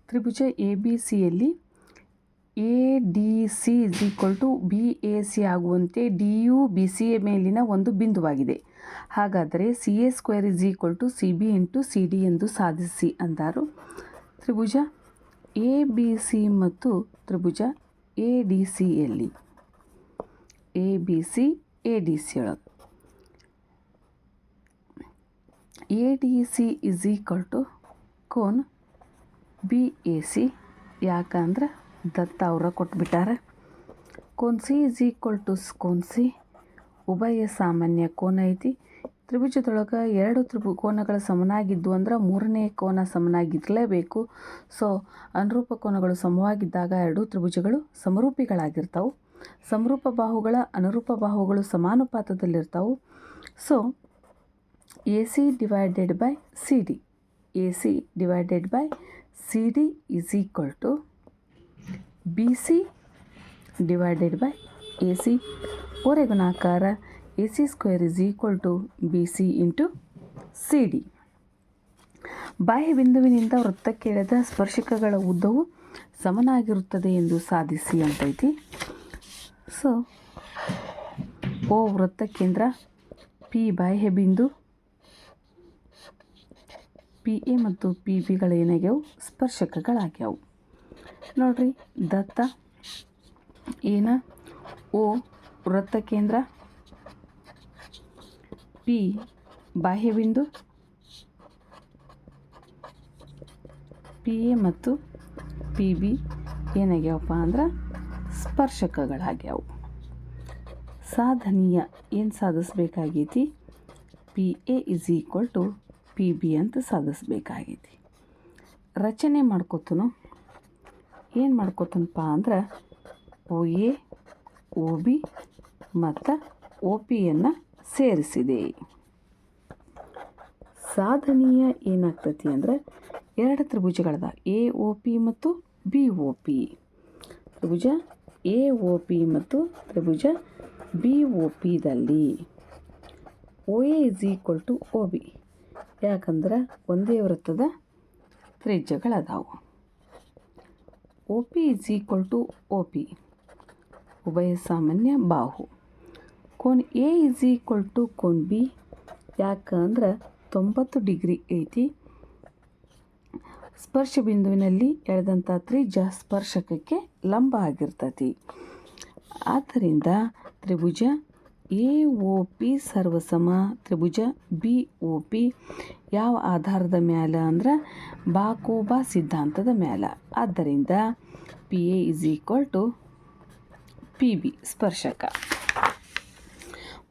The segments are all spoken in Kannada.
ತ್ರಿಭುಜ ಎ ಬಿ ಸಿಯಲ್ಲಿ A D C is equal to B A C ಆಗುವಂತೆ ಡಿ ಯು ಬಿ ಸಿ ಎ ಮೇಲಿನ ಒಂದು ಬಿಂದುವಾಗಿದೆ. ಹಾಗಾದರೆ C A square is equal to C B into C D ಎಂದು ಸಾಧಿಸಿ ಅಂದಾರು. ತ್ರಿಭುಜ ಎ ಬಿ ಸಿ ಮತ್ತು ತ್ರಿಭುಜ ಎ ಡಿ ಸಿಯಲ್ಲಿ A B C A D C ಒಳಗೆ A D C is equal to ಕೋನ್ ಬಿ ಎ ಸಿ. ಯಾಕಂದ್ರೆ ದತ್ತ ಅವರ ಕೊಟ್ಬಿಟ್ಟಾರೆ. ಕೋನ್ C is equal to cone C ಉಭಯ ಸಾಮಾನ್ಯ ಕೋನ ಐತಿ. ತ್ರಿಭುಜದೊಳಗೆ ಎರಡು ಕೋನಗಳ ಸಮನಾಗಿದ್ದು ಅಂದ್ರೆ ಮೂರನೇ ಕೋನ ಸಮನಾಗಿರಲೇಬೇಕು. ಸೊ ಅನುರೂಪ ಕೋನಗಳು ಸಮವಾಗಿದ್ದಾಗ ಎರಡೂ ತ್ರಿಭುಜಗಳು ಸಮರೂಪಿಗಳಾಗಿರ್ತಾವೆ. ಸಮರೂಪ ಬಾಹುಗಳ ಅನುರೂಪ ಬಾಹುಗಳು ಸಮಾನುಪಾತದಲ್ಲಿರ್ತಾವೆ. So A C divided by C D, A C divided by C D is equal to B C divided by A C. ಓರೆ ಗುಣಾಕಾರ A C square is equal to B C into C D. ಬಾಹ್ಯ ಬಿಂದುವಿನಿಂದ ವೃತ್ತಕ್ಕೆ ಎಳೆದ ಸ್ಪರ್ಶಕಗಳ ಉದ್ದವು ಸಮನಾಗಿರುತ್ತದೆ ಎಂದು ಸಾಧಿಸಿ ಅಂತೈತಿ. ಸೊ ಓ ವೃತ್ತಕೇಂದ್ರ, ಪಿ ಬಾಹ್ಯ ಬಿಂದು, ಪಿ ಎ ಮತ್ತು ಪಿ ಬಿಗಳೇನಾಗ್ಯಾವು ಸ್ಪರ್ಶಕಗಳಾಗ್ಯಾವು. ನೋಡ್ರಿ ದತ್ತ ಏನ ಓ ವೃತ್ತಕೇಂದ್ರ, ಪಿ ಬಾಹ್ಯ ಬಿಂದು, ಪಿ ಎ ಮತ್ತು ಪಿ ಬಿ ಏನಾಗ್ಯಾವಪ್ಪ ಅಂದ್ರೆ ಸ್ಪರ್ಶಕಗಳಾಗ್ಯಾವು. ಸಾಧನೀಯ ಏನು ಸಾಧಿಸ್ಬೇಕಾಗೈತಿ? P A is equal to P B ಅಂತ ಸಾಧಿಸ್ಬೇಕಾಗೈತಿ. ರಚನೆ ಮಾಡ್ಕೊತನು ಏನು ಮಾಡ್ಕೊತನಪ್ಪ ಅಂದ್ರೆ ಓ ಎ ಓ ಬಿ ಮತ್ತು ಓ ಪಿಯನ್ನು ಸೇರಿಸಿದೆ. ಸಾಧನೀಯ ಏನಾಗ್ತೈತಿ ಅಂದ್ರೆ ಎರಡು ತ್ರಿಭುಜಗಳದ ಎ ಒ ಪಿ ಮತ್ತು ಬಿ ಒ ಪಿ. ತ್ರಿಭುಜ ಎ ಒ ಪಿ ಮತ್ತು ತ್ರಿಭುಜ ಬಿ ಒ ಪಿದಲ್ಲಿ O A is equal to O B. ಯಾಕಂದ್ರೆ ಒಂದೇ ವೃತ್ತದ ತ್ರಿಜ್ಯಗಳದಾವು. O P is equal to O P ಉಭಯ ಸಾಮಾನ್ಯ ಬಾಹು. ಕೋನ್ ಎ ಇಸ್ ಈಕ್ವಲ್ ಟು ಕೋನ್ ಬಿ. ಯಾಕಂದ್ರೆ 90 ಡಿಗ್ರಿ ಐತಿ. ಸ್ಪರ್ಶ ಬಿಂದುವಿನಲ್ಲಿ ಎಳೆದಂಥ ತ್ರಿಜ್ಯ ಸ್ಪರ್ಶಕಕ್ಕೆ ಲಂಬ ಆಗಿರ್ತೈತಿ. ಆದ್ದರಿಂದ ತ್ರಿಭುಜ ಎ ಒ ಪಿ ಸರ್ವಸಮ ತ್ರಿಭುಜ ಬಿ ಒ ಪಿ ಯಾವ ಆಧಾರದ ಮ್ಯಾಲೆ ಅಂದ್ರೆ ಬಾಕೋಬಾ ಸಿದ್ಧಾಂತದ ಮ್ಯಾಲೆ. ಆದ್ದರಿಂದ P A is equal to P B ಸ್ಪರ್ಶಕ.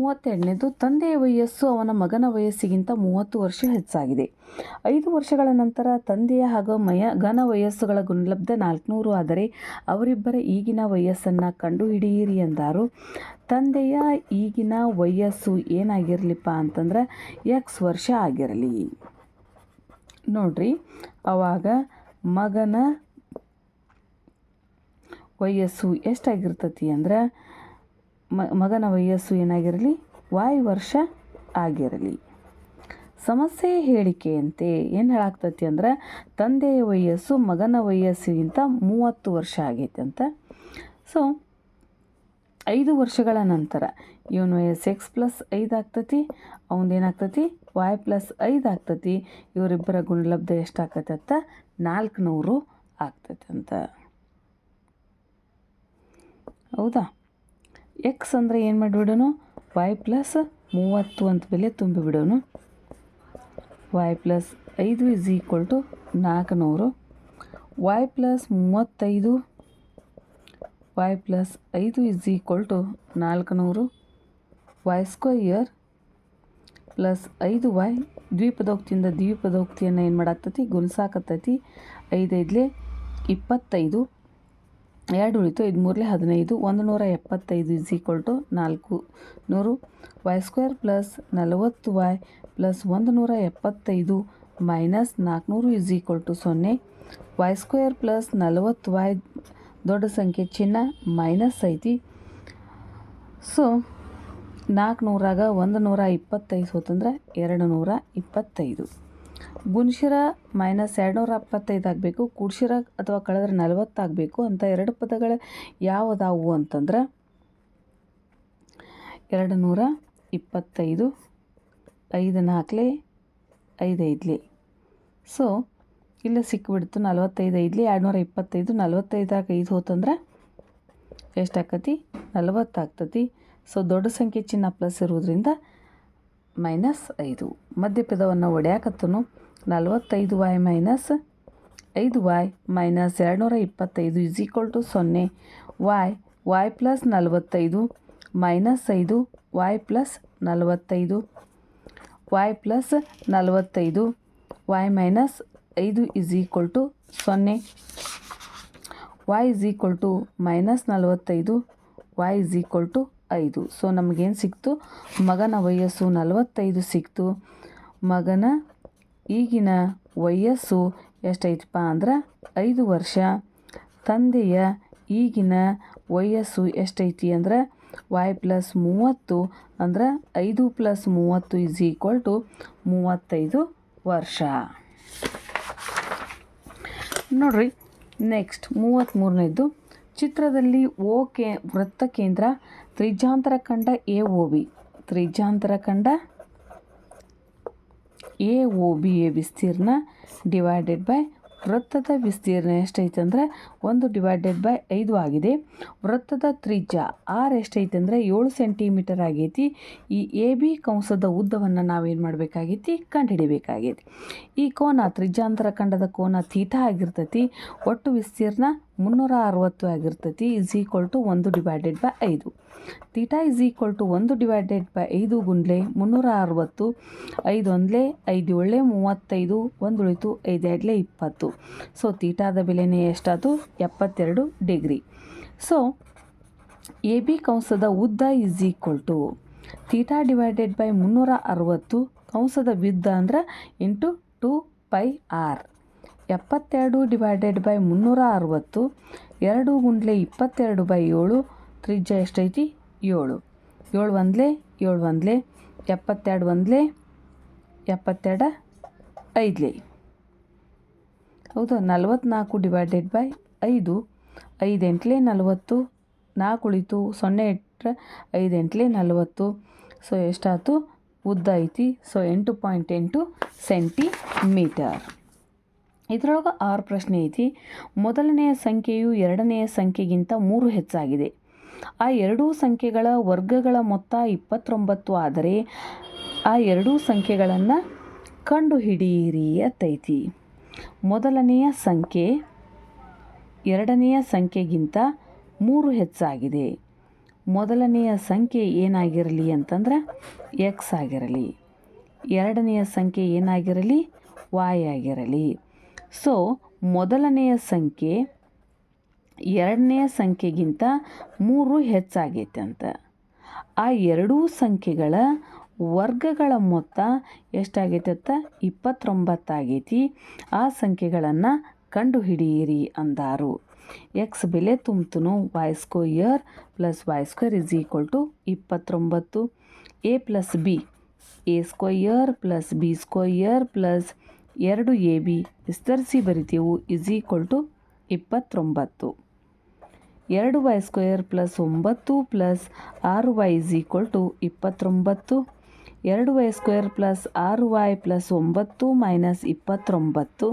32ನೇದು ತಂದೆಯ ವಯಸ್ಸು ಅವನ ಮಗನ ವಯಸ್ಸಿಗಿಂತ 30 ವರ್ಷ ಹೆಚ್ಚಾಗಿದೆ. 5 ವರ್ಷಗಳ ನಂತರ ತಂದೆಯ ಹಾಗೂ ಮಗನ ವಯಸ್ಸುಗಳ ಗುಣಲಬ್ಧ 400 ಆದರೆ ಅವರಿಬ್ಬರ ಈಗಿನ ವಯಸ್ಸನ್ನು ಕಂಡುಹಿಡಿಯಿರಿ ಎಂದಾರು. ತಂದೆಯ ಈಗಿನ ವಯಸ್ಸು ಏನಾಗಿರಲಿಪ್ಪ ಅಂತಂದ್ರೆ ಎಕ್ಸ್ ವರ್ಷ ಆಗಿರಲಿ. ನೋಡ್ರಿ ಅವಾಗ ಮಗನ ವಯಸ್ಸು ಎಷ್ಟಾಗಿರ್ತತಿ ಅಂದ್ರೆ ಮಗನ ವಯಸ್ಸು ಏನಾಗಿರಲಿ ವಾಯ್ ವರ್ಷ ಆಗಿರಲಿ. ಸಮಸ್ಯೆ ಹೇಳಿಕೆಯಂತೆ ಏನು ಹೇಳಾಗ್ತತಿ ಅಂದ್ರೆ ತಂದೆಯ ವಯಸ್ಸು ಮಗನ ವಯಸ್ಸಿಗಿಂತ 30 ವರ್ಷ ಆಗೈತೆ ಅಂತ. ಸೊ 5 ವರ್ಷಗಳ ನಂತರ ಇವನ ವಯಸ್ಸು ಎಕ್ಸ್ ಪ್ಲಸ್ 5 ಆಗ್ತತಿ, ಅವನದೇನಾಗ್ತತಿ ವಾಯ್ ಪ್ಲಸ್ 5 ಆಗ್ತತಿ. ಇವರಿಬ್ಬರ ಗುಣಲಬ್ಧ ಎಷ್ಟಾಗ್ತತಿ ಅಂತ 400 ಆಗ್ತತಿ ಅಂತ. ಹೌದಾ? ಎಕ್ಸ್ ಅಂದರೆ ಏನು ಮಾಡಿಬಿಡೋನು ವಾಯ್ ಪ್ಲಸ್ 30 ಅಂತ ಬೆಲೆ ತುಂಬಿಬಿಡೋನು. Y plus 5 is equal to 400. Y plus 35 Y plus 5 is equal to 400. Y square plus 5 Y ದ್ವಿಪದೋಕ್ತಿಯಿಂದ ದ್ವಿಪದೋಕ್ತಿಯನ್ನು ಏನು ಮಾಡಾಕ್ತತಿ ಗುಣಿಸಾಕತ್ತೈತಿ. 5 5 25, 2 ಉಳಿತು, 5 3 15, 175 is equal to 400. Y square plus 40 y plus 175 minus 400 is equal to 0. Y square plus 40 y ದೊಡ್ಡ ಸಂಖ್ಯೆ ಚಿಹ್ನ ಮೈನಸ್ ಐತಿ. ಸೊ 400ರಾಗ 125 ಹೋತಂದ್ರೆ 225. ಗುಣಿಸಿರ -275 ಆಗಬೇಕು, ಕೂಡಿಸಿರ ಅಥವಾ ಕಳೆದ್ರೆ 40 ಆಗಬೇಕು ಅಂತ ಎರಡು ಪದಗಳು ಯಾವುದಾವು ಅಂತಂದ್ರೆ 225, 5 4 5 5. ಸೊ ಇಲ್ಲೇ ಸಿಕ್ಕಿಬಿಡ್ತು 45 5 225, 45 5 ಹೋತಂದ್ರೆ ಎಷ್ಟಾಕತಿ 40 ಆಗ್ತತಿ. ಸೊ ದೊಡ್ಡ ಸಂಖ್ಯೆ ಚಿಹ್ನೆ ಪ್ಲಸ್ ಇರೋದ್ರಿಂದ -5. ಮಧ್ಯಪದವನ್ನು ಒಡೆಯಾಕತ್ತನು 45y - 5y - 225 = 0. y plus 45 -5 y plus 45 y plus 45 y minus 5 = 0. y -45 y 5. So ನಮಗೇನು ಸಿಕ್ತು? ಮಗನ ವಯಸ್ಸು 45 ಸಿಕ್ತು. ಮಗನ ಈಗಿನ ವಯಸ್ಸು ಎಷ್ಟೈತಪ್ಪ ಅಂದ್ರೆ 5 ವರ್ಷ. ತಂದೆಯ ಈಗಿನ ವಯಸ್ಸು ಎಷ್ಟೈತಿ ಅಂದ್ರೆ y ಪ್ಲಸ್ 30 ಅಂದ್ರೆ 5 + 30 = 35 ವರ್ಷ. ನೋಡ್ರಿ ನೆಕ್ಸ್ಟ್ 33ನೇದು. ಚಿತ್ರದಲ್ಲಿ ವೃತ್ತ ಕೇಂದ್ರ ತ್ರಿಜ್ಯಾಂತರ ಖಂಡ AOB. ತ್ರಿಜ್ಯಾಂತರ ಖಂಡ AOB ವಿಸ್ತೀರ್ಣ ಡಿವೈಡೆಡ್ ಬೈ ವೃತ್ತದ ವಿಸ್ತೀರ್ಣ ಎಷ್ಟೈತೆ ಅಂದರೆ 1/5 ಆಗಿದೆ. ವೃತ್ತದ ತ್ರಿಜ್ಯ R ಎಷ್ಟೈತೆ ಅಂದರೆ 7 ಸೆಂಟಿಮೀಟರ್ ಆಗೈತಿ. ಈ AB ಕಂಸದ ಉದ್ದವನ್ನು ನಾವೇನು ಮಾಡಬೇಕಾಗೈತಿ? ಕಂಡುಹಿಡಿಬೇಕಾಗೈತಿ. ಈ ಕೋನ ತ್ರಿಜ್ಯಾಂತರ ಖಂಡದ ಕೋನ ಥೀಟಾ ಆಗಿರ್ತೈತಿ. ಒಟ್ಟು ವಿಸ್ತೀರ್ಣ 360 ಆಗಿರ್ತೈತಿ = 1/5. ಥೀಟಾ = 1/5 ಗುಂಡ್ಲೆ 360. 5 1 5 7 35, 1 ಉಳಿತು 5 2 20. ಸೊ ಥೀಟಾದ ಬೆಲೆನೇ ಎಷ್ಟಾಯಿತು? 72 ಡಿಗ್ರಿ. ಸೊ AB ಕಂಸದ ಉದ್ದ = ಥೀಟಾ ಡಿವೈಡೆಡ್ ಬೈ 360 ಕಂಸದ ವಿದ್ದ ಅಂದ್ರೆ ಇಂಟು 2πr. 72 divided by 360 2 ಗುಂಡ್ಲೆ 22/7. ತ್ರಿಜ್ಯ ಎಷ್ಟೈತಿ? 7. 7 1 7 1 72 1 72 5. ಹೌದು. 44 ಡಿವೈಡೆಡ್ ಬೈ 5. 5 8 40. 4 ಉಳಿತು 0 ಇಟ್ಟರೆ 5 8 40. ಸೊ ಎಷ್ಟಾಯ್ತು? ಉದ್ದ ಐತಿ. So 8.8 centimetre. ಇದರೊಳಗೆ 6 ಪ್ರಶ್ನೆ ಐತಿ. ಮೊದಲನೆಯ ಸಂಖ್ಯೆಯು ಎರಡನೆಯ ಸಂಖ್ಯೆಗಿಂತ 3 ಹೆಚ್ಚಾಗಿದೆ. ಆ ಎರಡೂ ಸಂಖ್ಯೆಗಳ ವರ್ಗಗಳ ಮೊತ್ತ 29 ಆದರೆ ಆ ಎರಡೂ ಸಂಖ್ಯೆಗಳನ್ನು ಕಂಡುಹಿಡಿಯಿರಿ ಅಂತೈತಿ. ಮೊದಲನೆಯ ಸಂಖ್ಯೆ ಎರಡನೆಯ ಸಂಖ್ಯೆಗಿಂತ 3 ಹೆಚ್ಚಾಗಿದೆ. ಮೊದಲನೆಯ ಸಂಖ್ಯೆ ಏನಾಗಿರಲಿ ಅಂತಂದ್ರೆ x ಆಗಿರಲಿ. ಎರಡನೆಯ ಸಂಖ್ಯೆ ಏನಾಗಿರಲಿ? y ಆಗಿರಲಿ. ಸೊ ಮೊದಲನೆಯ ಸಂಖ್ಯೆ ಎರಡನೆಯ ಸಂಖ್ಯೆಗಿಂತ 3 ಹೆಚ್ಚಾಗೈತೆ ಅಂತ. ಆ ಎರಡೂ ಸಂಖ್ಯೆಗಳ ವರ್ಗಗಳ ಮೊತ್ತ ಎಷ್ಟಾಗೈತೆ ಅಂತ 29 ಆಗೈತಿ. ಆ ಸಂಖ್ಯೆಗಳನ್ನು ಕಂಡುಹಿಡಿಯಿರಿ ಅಂದಾರು. x ಬೆಲೆ ತುಂಬ್ತನು y² + y² = 29. a + b a² + b² + 2ab ವಿಸ್ತರಿಸಿ ಬರಿತೀವಿ = 29. 2y² + 9 + 6y = 29. 2y² + 6y + 9 - 29.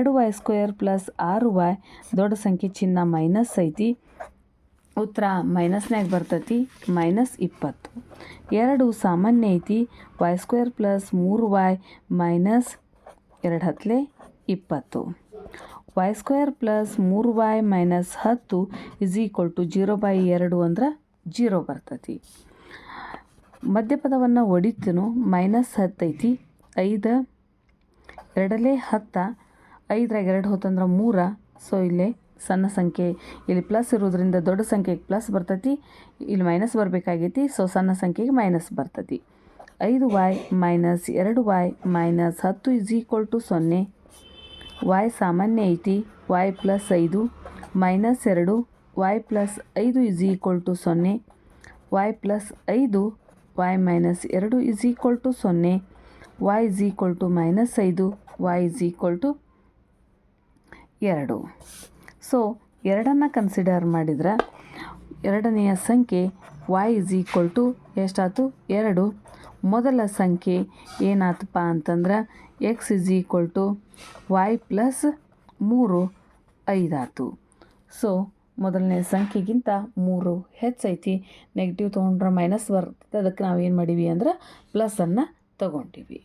2y² + 6y ದೊಡ್ಡ ಸಂಖ್ಯೆ ಚಿಹ್ನೆ ಮೈನಸ್ ಐತಿ. ಉತ್ತರ ಮೈನಸ್ನಾಗ ಬರ್ತೈತಿ -20. 2 ಸಾಮಾನ್ಯ ಐತಿ. y² + 3y - 2 10 20. y² + 3y - 10 = 0/2 ಅಂದ್ರೆ 0 ಬರ್ತೈತಿ. ಮಧ್ಯಪದವನ್ನು ಒಡಿತನು -10 ಐತಿ. 5 2 10. 5ರಾಗ 2 ಹೋತಂದ್ರೆ 3. ಸೊ ಇಲ್ಲಿ ಸಣ್ಣ ಸಂಖ್ಯೆ ಇಲ್ಲಿ ಪ್ಲಸ್ ಇರೋದ್ರಿಂದ ದೊಡ್ಡ ಸಂಖ್ಯೆಗೆ ಪ್ಲಸ್ ಬರ್ತೈತಿ. ಇಲ್ಲಿ ಮೈನಸ್ ಬರಬೇಕಾಗೈತಿ. ಸೊ ಸಣ್ಣ ಸಂಖ್ಯೆಗೆ ಮೈನಸ್ ಬರ್ತೈತಿ. 5y - 2y - 10 = 0. y ಸಾಮಾನ್ಯ ಐತಿ. y + 5 - 2 y + 5 = 0. y + 5 y - 2 = 0. y = -5 y is equal to 2. So ಎರಡನ್ನು ಕನ್ಸಿಡರ್ ಮಾಡಿದ್ರೆ ಎರಡನೆಯ ಸಂಖ್ಯೆ y ಇಸ್ ಈಕ್ವಲ್ ಟು ಎಷ್ಟಾಯ್ತು 2. ಮೊದಲ ಸಂಖ್ಯೆ ಏನಾತಪ್ಪ ಅಂತಂದ್ರೆ x is equal to y plus 3 5 ಆಯ್ತು. ಸೊ ಮೊದಲನೇ ಸಂಖ್ಯೆಗಿಂತ 3 ಹೆಚ್ಚೈತಿ. ನೆಗೆಟಿವ್ ತೊಗೊಂಡ್ರೆ ಮೈನಸ್ ಬರ್ತದೆ, ಅದಕ್ಕೆ ನಾವು ಏನು ಮಾಡೀವಿ ಅಂದ್ರೆ ಪ್ಲಸ್ಸನ್ನು ತಗೊಂಡಿವಿ.